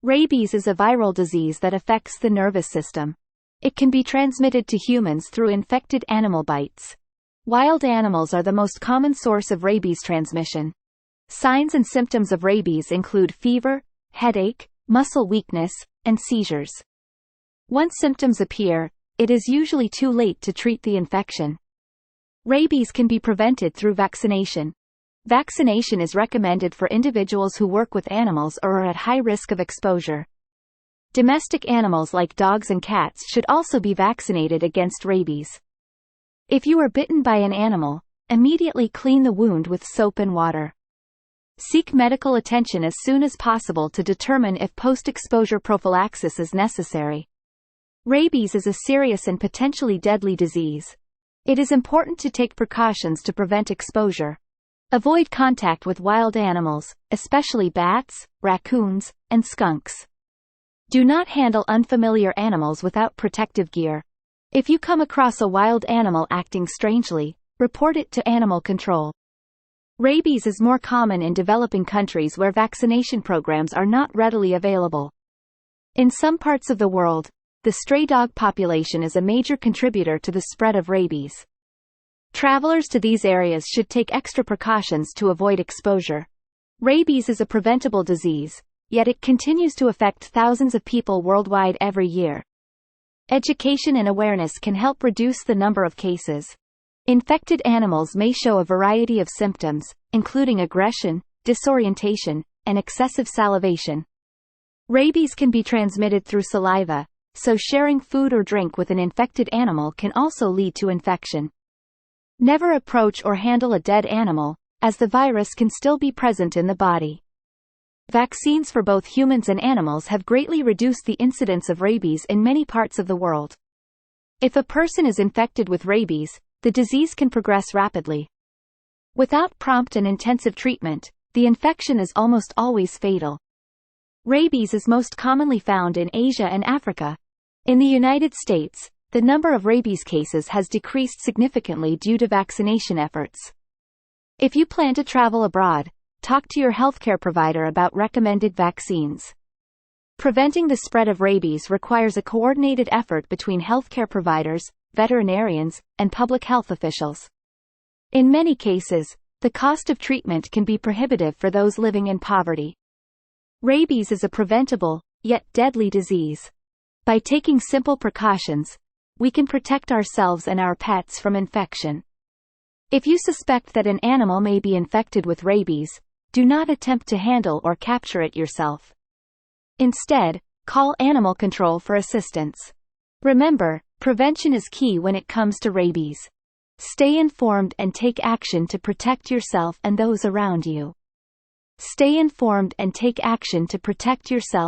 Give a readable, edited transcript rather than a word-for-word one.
Rabies is a viral disease that affects the nervous system. It can be transmitted to humans through infected animal bites. Wild animals are the most common source of rabies transmission. Signs and symptoms of rabies include fever, headache, muscle weakness, and seizures. Once symptoms appear, it is usually too late to treat the infection. Rabies can be prevented through vaccination. Vaccination is recommended for individuals who work with animals or are at high risk of exposure. Domestic animals like dogs and cats should also be vaccinated against rabies. If you are bitten by an animal, immediately clean the wound with soap and water. Seek medical attention as soon as possible to determine if post-exposure prophylaxis is necessary. Rabies is a serious and potentially deadly disease. It is important to take precautions to prevent exposure. Avoid contact with wild animals, especially bats, raccoons, and skunks. Do not handle unfamiliar animals without protective gear. If you come across a wild animal acting strangely, report it to animal control. Rabies is more common in developing countries where vaccination programs are not readily available. In some parts of the world, the stray dog population is a major contributor to the spread of rabies. Travelers to these areas should take extra precautions to avoid exposure. Rabies is a preventable disease, yet it continues to affect thousands of people worldwide every year. Education and awareness can help reduce the number of cases. Infected animals may show a variety of symptoms, including aggression, disorientation, and excessive salivation. Rabies can be transmitted through saliva, so sharing food or drink with an infected animal can also lead to infection. Never approach or handle a dead animal, as the virus can still be present in the body. Vaccines for both humans and animals have greatly reduced the incidence of rabies in many parts of the world. If a person is infected with rabies, the disease can progress rapidly. Without prompt and intensive treatment, the infection is almost always fatal. Rabies is most commonly found in Asia and Africa. In the United States, the number of rabies cases has decreased significantly due to vaccination efforts. If you plan to travel abroad, talk to your healthcare provider about recommended vaccines. Preventing the spread of rabies requires a coordinated effort between healthcare providers, veterinarians, and public health officials. In many cases, the cost of treatment can be prohibitive for those living in poverty. Rabies is a preventable, yet deadly disease. By taking simple precautions, we can protect ourselves and our pets from infection. If you suspect that an animal may be infected with rabies, do not attempt to handle or capture it yourself. Instead, call animal control for assistance. Remember, prevention is key when it comes to rabies. Stay informed and take action to protect yourself and those around you. Stay informed and take action to protect yourself